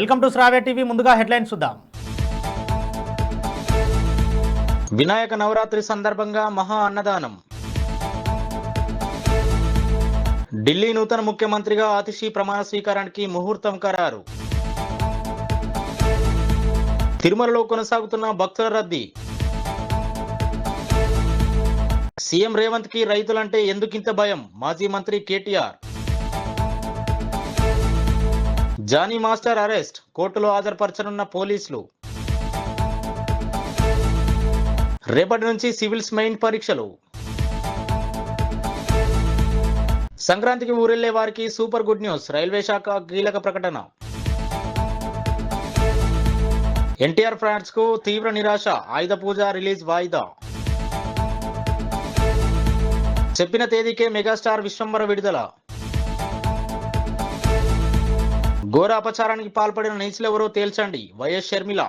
Welcome to Shravya TV. ముందుగా headlines చూద్దాం. వినాయక నవరాత్రి సందర్భంగా మహా అన్నదానం. ఢిల్లీ నూతన ముఖ్యమంత్రిగా ఆతిషి ప్రమాణ స్వీకారానికి ముహూర్తం ఖరారు. తిరుమలలో కొనసాగుతున్న భక్తుల రద్దీ. సీఎం రేవంత్ కి రైతులంటే ఎందుకింత భయం? మాజీ మంత్రి కేటీఆర్. జానీ మాస్టర్ అరెస్ట్, కోర్టులో హాజరుపరచనున్న పోలీసులు. రేపటి నుంచి సివిల్స్ మెయిన్ పరీక్షలు. సంక్రాంతికి ఊరెళ్లే వారికి సూపర్ గుడ్ న్యూస్, రైల్వే శాఖ కీలక ప్రకటన. ఎన్టీఆర్ ఫ్యాన్స్ కు తీవ్ర నిరాశ, ఆయుధ పూజ రిలీజ్ వాయిదా. చెప్పిన తేదీకే మెగాస్టార్ విశ్వంబర విడుదల. ఘోర అపచారానికి పాల్పడిన నేచులెవరో తేల్చండి, వైఎస్ షర్మిల.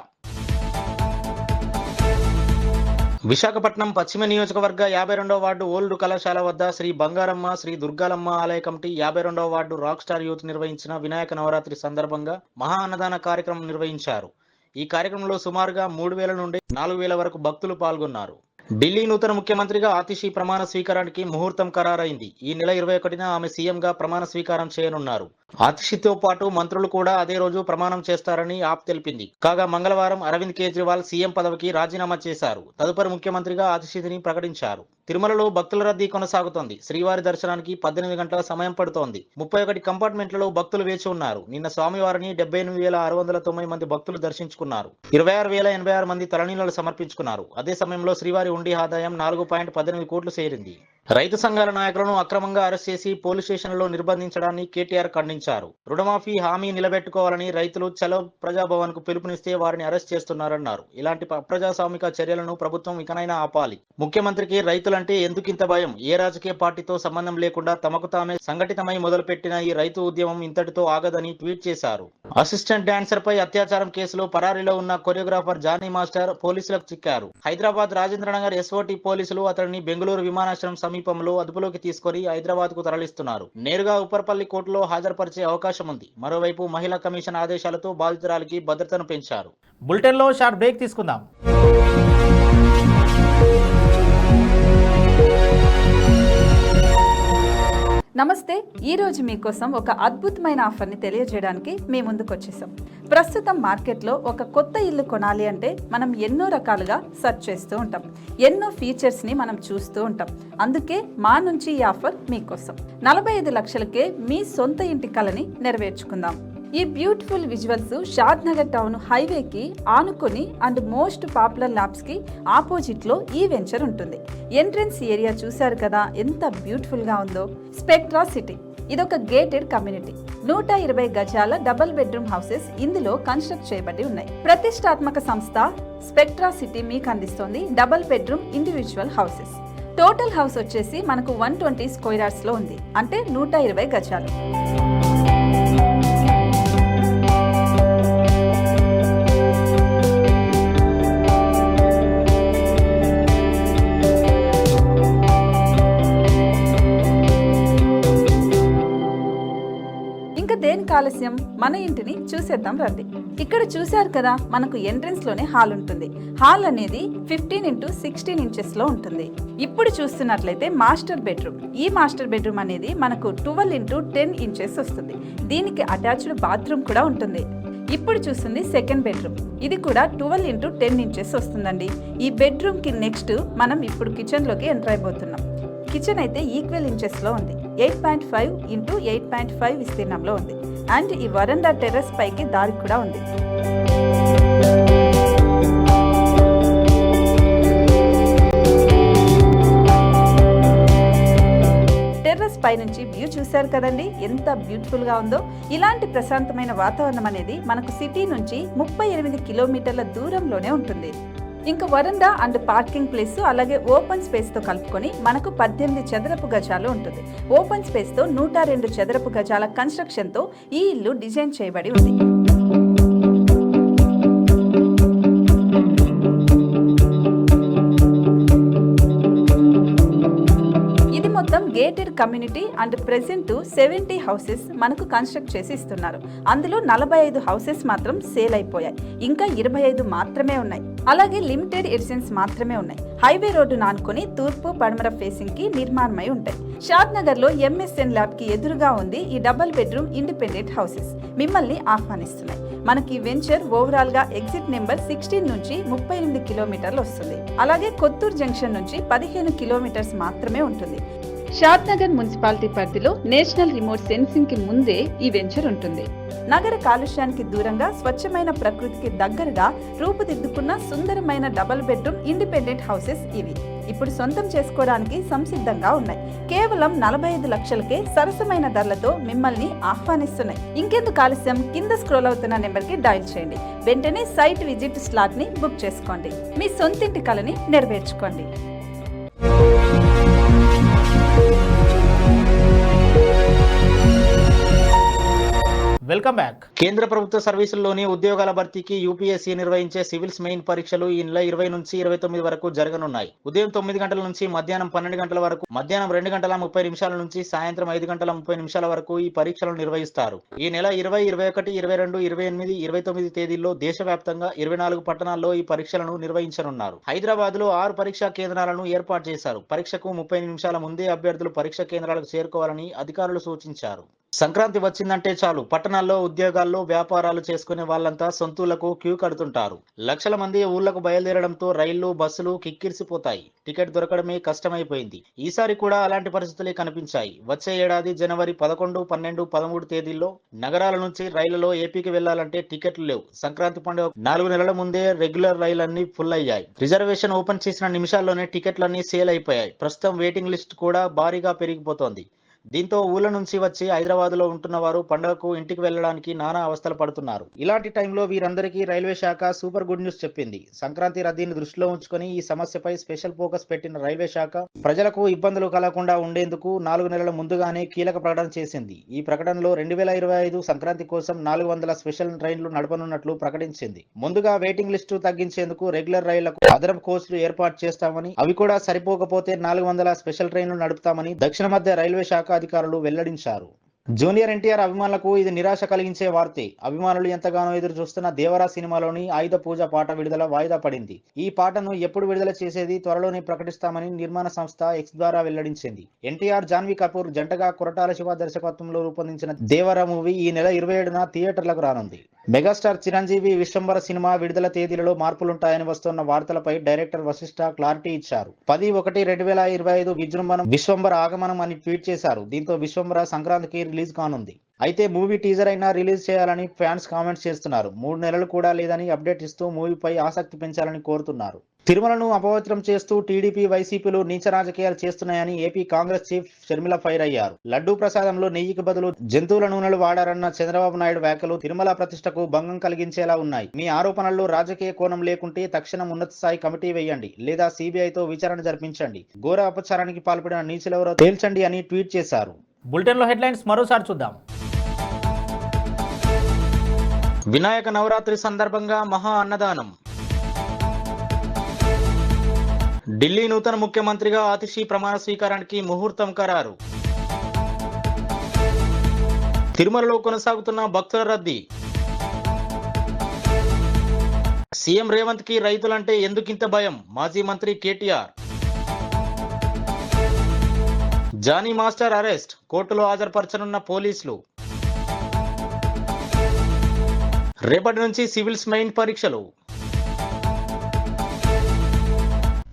విశాఖపట్నం పశ్చిమ నియోజకవర్గ 52వ వార్డు ఓల్డ్ కళాశాల వద్ద శ్రీ బంగారమ్మ, శ్రీ దుర్గాలమ్మ ఆలయ కమిటీ 52వ వార్డు రాక్ స్టార్ యూత్ నిర్వహించిన వినాయక నవరాత్రి సందర్భంగా మహా అన్నదాన కార్యక్రమం నిర్వహించారు. ఈ కార్యక్రమంలో సుమారుగా 3000 నుండి 4000 వరకు భక్తులు పాల్గొన్నారు. ఢిల్లీ నూతన ముఖ్యమంత్రిగా ఆతిషి ప్రమాణ స్వీకారానికి ముహూర్తం ఖరారైంది. ఈ నెల 21న ఆమె సీఎంగా ప్రమాణ స్వీకారం చేయనున్నారు. ఆతిషితో పాటు మంత్రులు కూడా అదే రోజు ప్రమాణం చేస్తారని ఆప్ తెలిపింది. కాగా మంగళవారం అరవింద్ కేజ్రీవాల్ సీఎం పదవికి రాజీనామా చేశారు. తదుపరి ముఖ్యమంత్రిగా ఆతిషిని ప్రకటించారు. తిరుమలలో భక్తుల రద్దీ కొనసాగుతోంది. శ్రీవారి దర్శనానికి 18 గంటల సమయం పడుతోంది. 31 కంపార్ట్మెంట్లలో భక్తులు వేచి ఉన్నారు. నిన్న స్వామివారిని 78,690 మంది భక్తులు దర్శించుకున్నారు. 26,086 మంది తలనీళ్లు సమర్పించుకున్నారు. అదే సమయంలో శ్రీవారి ఉండి ఆదాయం 4.18 కోట్లు చేరింది. రైతు సంఘాల నాయకులను అక్రమంగా అరెస్ట్ చేసి పోలీస్ స్టేషన్లో నిర్బంధించడాన్ని కేటీఆర్ ఖండించారు. రుణమాఫీ హామీ నిలబెట్టుకోవాలని రైతులు చలో ప్రజాభవన్ కు పిలుపునిస్తే వారిని అరెస్ట్ చేస్తున్నారన్నారు. ఇలాంటి అప్రజాస్వామిక చర్యలను ప్రభుత్వం ఇకనైనా ఆపాలి. ముఖ్యమంత్రికి రైతులంటే ఎందుకింత భయం? ఏ రాజకీయ పార్టీతో సంబంధం లేకుండా తమకు తామే సంఘటితమై మొదలుపెట్టిన ఈ రైతు ఉద్యమం ఇంతటితో ఆగదని ట్వీట్ చేశారు. అసిస్టెంట్ డాన్సర్ పై అత్యాచారం కేసులో పరారీలో ఉన్న కొరియోగ్రాఫర్ జానీ మాస్టర్ పోలీసులకు చిక్కారు. హైదరాబాద్ రాజేంద్రనగర్ ఎస్ఓటీ పోలీసులు అతడిని బెంగళూరు విమానాశ్రయం సమీపంలో అదుపులోకి తీసుకొని హైదరాబాద్ కు తరలిస్తున్నారు. నేరుగా ఉపర్పల్లి కోర్టులో హాజరుపరిచే అవకాశం ఉంది. మరోవైపు మహిళా కమిషన్ ఆదేశాలతో బాధితురాలికి భద్రతను పెంచారు. బులెటిన్ లో షార్ట్ బ్రేక్ తీసుకుందాం. నమస్తే. ఈరోజు మీకోసం ఒక అద్భుతమైన ఆఫర్ని తెలియజేయడానికి మీ ముందుకు వచ్చేసాం. ప్రస్తుతం మార్కెట్లో ఒక కొత్త ఇల్లు కొనాలి అంటే మనం ఎన్నో రకాలుగా సెర్చ్ చేస్తూ ఉంటాం. ఎన్నో ఫీచర్స్ని మనం చూస్తూ ఉంటాం. అందుకే మా నుంచి ఈ ఆఫర్ మీకోసం. 45 లక్షలకే మీ సొంత ఇంటి కలని నెరవేర్చుకుందాం. ఈ బ్యూటిఫుల్ విజువల్స్ షాద్ నగర్ టౌన్ హైవేకి ఆనుకొని అండ్ మోస్ట్ పాపులర్ ల్యాబ్స్ కి ఆపోజిట్ లో ఈ వెంచర్ ఉంటుంది. ఎంట్రన్స్ ఏరియా చూశారు కదా ఎంత బ్యూటిఫుల్ గా ఉందో. స్పెక్ట్రా సిటీ ఇదొక గేటెడ్ కమ్యూనిటీ. 120 గజాల డబుల్ బెడ్రూమ్ హౌసెస్ ఇందులో కన్స్ట్రక్ట్ చేయబడి ఉన్నాయి. ప్రతిష్టాత్మక సంస్థ స్పెక్ట్రా సిటీ మీకు అందిస్తోంది double bedroom individual houses. Total house వచ్చేసి మనకు 120 స్క్వేర్ యార్డ్స్ లో ఉంది, అంటే 120 గజాలు. దేనికి ఆలస్యం, మన ఇంటిని చూసేద్దాం రండి. ఇక్కడ చూశారు కదా, మనకు ఎంట్రన్స్ లోనే హాల్ ఉంటుంది. హాల్ అనేది 15x16 ఇంచెస్ లో ఉంటుంది. ఇప్పుడు చూస్తున్నట్లయితే మాస్టర్ బెడ్రూమ్. ఈ మాస్టర్ బెడ్రూమ్ అనేది మనకు 12x10 ఇంచెస్ వస్తుంది. దీనికి అటాచ్డ్ బాత్రూమ్ కూడా ఉంటుంది. ఇప్పుడు చూస్తుంది సెకండ్ బెడ్రూమ్. ఇది కూడా 12x10 ఇంచెస్ వస్తుందండి. ఈ బెడ్రూమ్ కి నెక్స్ట్ మనం ఇప్పుడు కిచెన్ లోకి ఎంటర్ అయిపోతున్నాం. కిచెన్ అయితే ఈక్వల్ ఇంచెస్ లో ఉంది. 8.5x8.5 విస్తీర్ణంలో ఉంది. అండ్ ఈ వరండా టెర్రస్ పైకి దారి కూడా ఉంది. టెర్రస్ పై నుంచి వ్యూ చూశారు కదండి, ఎంత బ్యూటిఫుల్ గా ఉందో. ఇలాంటి ప్రశాంతమైన వాతావరణం అనేది మనకు సిటీ నుంచి 38 కిలోమీటర్ల దూరంలోనే ఉంటుంది. ఇంకా వరండా అండ్ పార్కింగ్ ప్లేస్ అలాగే ఓపెన్ స్పేస్ తో కలుపుకొని మనకు 18 చదరపు గజాలు ఉంటుంది. ఓపెన్ స్పేస్ తో 102 చదరపు గజాల కన్స్ట్రక్షన్ తో ఈ ఇల్లు డిజైన్ చేయబడి ఉంది. ఇది మొత్తం gated community and present 70 houses మనకు కన్స్ట్రక్ట్ చేసి ఇస్తున్నారు. అందులో 45 హౌసెస్ మాత్రం సేల్ అయిపోయాయి, ఇంకా 25 మాత్రమే ఉన్నాయి. అలాగే లిమిటెడ్ ఎడిషన్స్ మాత్రమే ఉన్నాయి. హైవే రోడ్డు నానుకొని తూర్పు పడమర ఫేసింగ్ కి నిర్మాణమై ఉంటాయి. షాద్ నగర్ లో ఎంఎస్ఎన్ ల్యాబ్ కి ఎదురుగా ఉంది ఈ డబుల్ బెడ్రూమ్ ఇండిపెండెంట్ హౌసెస్. మిమ్మల్ని ఆహ్వానిస్తున్నాయి. మనకి వెంచర్ ఓవరాల్ గా ఎగ్జిట్ నెంబర్ 16 నుంచి 38 కిలోమీటర్లు వస్తుంది. అలాగే కొత్తూరు జంక్షన్ నుంచి 15 కిలోమీటర్స్ మాత్రమే ఉంటుంది. షాద్ నగర్ మున్సిపాలిటీ పరిధిలో నేషనల్ రిమోట్ సెన్సింగ్ కి ముందే ఈ వెంచర్ ఉంటుంది. నగర కాలుష్యానికి దూరంగా స్వచ్ఛమైన ప్రకృతికి దగ్గరగా రూపుదిద్దుకున్న సుందరమైన డబుల్ బెడ్రూమ్ ఇండిపెండెంట్ హౌసెస్ ఇవి. ఇప్పుడు సొంతం చేసుకోవడానికి సంసిద్ధంగా ఉన్నాయి. కేవలం 45 లక్షలకే సరసమైన ధరలతో మిమ్మల్ని ఆహ్వానిస్తున్నాయి. ఇంకెందుకు ఆలస్యం, కింద స్క్రోల్ అవుతున్న నెంబర్ కి డయల్ చేయండి. వెంటనే సైట్ విజిట్ స్లాట్ ని బుక్ చేసుకోండి. మీ సొంతింటి కలని నెరవేర్చుకోండి. Welcome back. కేంద్ర ప్రభుత్వ సర్వీసుల్లోని ఉద్యోగాల భర్తీకి యూపీఎస్సీ నిర్వహించే సివిల్స్ మెయిన్ పరీక్షలు ఈ నెల 20 నుంచి 29 వరకు జరగనున్నాయి. ఉదయం 9 గంటల నుంచి మధ్యాహ్నం 12 గంటల వరకు, మధ్యాహ్నం 2 గంటల 30 నిమిషాల నుంచి సాయంత్రం 5 గంటల 30 నిమిషాల వరకు ఈ పరీక్షలను నిర్వహిస్తారు. ఈ నెల 20, 21, 22, 28, 29 తేదీల్లో దేశవ్యాప్తంగా 24 పట్టణాల్లో ఈ పరీక్షలను నిర్వహించనున్నారు. హైదరాబాద్ లో 6 పరీక్షా కేంద్రాలను ఏర్పాటు చేశారు. పరీక్షకు 30 నిమిషాల ముందే అభ్యర్థులు పరీక్ష కేంద్రాలకు చేరుకోవాలని అధికారులు సూచించారు. సంక్రాంతి వచ్చిందంటే చాలు పట్టణాల్లో, ఉద్యోగాల్లో, వ్యాపారాలు చేసుకునే వాళ్ళంతా సొంతూళ్లకు క్యూ కడుతుంటారు. లక్షల మంది ఊళ్లకు బయలుదేరడంతో రైళ్లు, బస్సులు కిక్కిరిసిపోతాయి. టికెట్ దొరకడమే కష్టమైపోయింది. ఈసారి కూడా అలాంటి పరిస్థితులే కనిపించాయి. వచ్చే ఏడాది జనవరి 11, 12, 13 తేదీల్లో నగరాల నుంచి రైళ్లలో ఏపీకి వెళ్లాలంటే టికెట్లు లేవు. సంక్రాంతి పండుగ 4 నెలల ముందే రెగ్యులర్ రైళ్లన్నీ ఫుల్ అయ్యాయి. రిజర్వేషన్ ఓపెన్ చేసిన నిమిషాల్లోనే టికెట్లన్నీ సేల్ అయిపోయాయి. ప్రస్తుతం వెయిటింగ్ లిస్ట్ కూడా భారీగా పెరిగిపోతోంది. దీంతో ఊళ్ళ నుంచి వచ్చి హైదరాబాద్ లో ఉంటున్న వారు పండుగకు ఇంటికి వెళ్లడానికి నానా అవస్థలు పడుతున్నారు. ఇలాంటి టైంలో వీరందరికీ రైల్వే శాఖ సూపర్ గుడ్ న్యూస్ చెప్పింది. సంక్రాంతి రద్దీని దృష్టిలో ఉంచుకొని ఈ సమస్యపై స్పెషల్ ఫోకస్ పెట్టిన రైల్వే శాఖ ప్రజలకు ఇబ్బందులు కలగకుండా ఉండేందుకు 4 నెలల ముందుగానే కీలక ప్రకటన చేసింది. ఈ ప్రకటనలో 2025 సంక్రాంతి కోసం 400 స్పెషల్ ట్రైన్లు నడపనున్నట్లు ప్రకటించింది. ముందుగా వెయిటింగ్ లిస్టు తగ్గించేందుకు రెగ్యులర్ రైళ్లకు అదనపు కోచ్లు ఏర్పాటు చేస్తామని, అవి కూడా సరిపోకపోతే 400 స్పెషల్ ట్రైన్లు నడుపుతామని దక్షిణ మధ్య రైల్వే శాఖ అధికారులు వెల్లడించారు. జూనియర్ ఎన్టీఆర్ అభిమానులకు ఇది నిరాశ కలిగించే వార్తే. అభిమానులు ఎంతగానో ఎదురు చూస్తున్న దేవరా సినిమాలోని ఆయుధ పూజ పాట విడుదల వాయిదా పడింది. ఈ పాటను ఎప్పుడు విడుదల చేసేది త్వరలోనే ప్రకటిస్తామని నిర్మాణ సంస్థ ఎక్స్ ద్వారా వెల్లడించింది. ఎన్టీఆర్, జాన్వీ కపూర్ జంటగా కొరటాల శివ దర్శకత్వంలో రూపొందించిన దేవరా మూవీ ఈ నెల 27న థియేటర్లకు రానుంది. మెగాస్టార్ చిరంజీవి విశ్వంబర సినిమా విడుదల తేదీలలో మార్పులుంటాయని వస్తున్న వార్తలపై డైరెక్టర్ వశిష్ఠ క్లారిటీ ఇచ్చారు. 10/1/2025 విజృంభణం విశ్వంబర ఆగమనం అని ట్వీట్ చేశారు. దీంతో విశ్వంబర సంక్రాంతికి రిలీజ్ కానుంది. అయితే మూవీ టీజర్ అయినా రిలీజ్ చేయాలని ఫ్యాన్స్ కామెంట్స్ చేస్తున్నారు. 3 నెలలు కూడా లేదని అప్డేట్ ఇస్తూ మూవీపై ఆసక్తి పెంచాలని కోరుతున్నారు. తిరుమలను అపవిత్రం చేస్తూ టీడీపీ, వైసీపీలు నీచ రాజకీయాలు చేస్తున్నాయని AP Congress chief Sharmila fire అయ్యారు. లడ్డూ ప్రసాదంలో నెయ్యికి బదులు జంతువుల నూనెలు వాడారన్న చంద్రబాబు నాయుడు వ్యాఖ్యలు తిరుమల ప్రతిష్టకు భంగం కలిగించేలా ఉన్నాయి. మీ ఆరోపణల్లో రాజకీయ కోణం లేకుంటే తక్షణం ఉన్నత స్థాయి కమిటీ వేయండి, లేదా సిబిఐతో విచారణ జరిపించండి. ఘోర అపచారానికి పాల్పడిన నీచులెవరో తేల్చండి అని ట్వీట్ చేశారు. బులెటిన్లో హెడ్లైన్స్ మరోసారి చూద్దాం. వినాయక నవరాత్రి సందర్భంగా మహా అన్నదానం. ఢిల్లీ నూతన ముఖ్యమంత్రిగా ఆతిషి ప్రమాణ స్వీకారానికి ముహూర్తం ఖరారు. తిరుమలలో కొనసాగుతున్న భక్తుల రద్దీ. సీఎం రేవంత్ కి రైతులంటే ఎందుకింత భయం? మాజీ మంత్రి కేటీఆర్. జానీ మాస్టర్ అరెస్ట్, కోర్టులో హాజరుపరచనున్న పోలీసులు. రేపటి నుంచి సివిల్స్ మెయిన్ పరీక్షలు.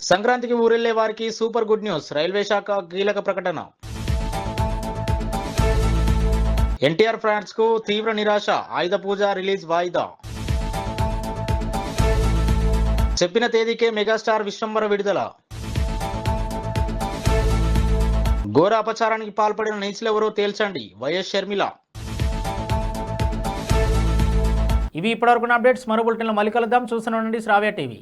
సంక్రాంతికి ఊరెళ్లే వారికి సూపర్ గుడ్ న్యూస్, రైల్వే శాఖ కీలక ప్రకటన. ఎన్టీఆర్ ఫ్యాన్స్ కు తీవ్ర నిరాశ, ఆయుధ పూజ రిలీజ్ వాయిదా. చెప్పిన తేదీకే మెగాస్టార్ విశ్వంబర విడుదల. ఘోర అపచారానికి పాల్పడిన నీచులెవరో తేల్చండి, వైఎస్ షర్మిల. ఇవి ఇప్పటివరకు అప్డేట్స్. మరో బులెటిన్లో మళ్ళీ కలుద్దాం. చూస్తూనే ఉండండి శ్రావ్య టీవీ.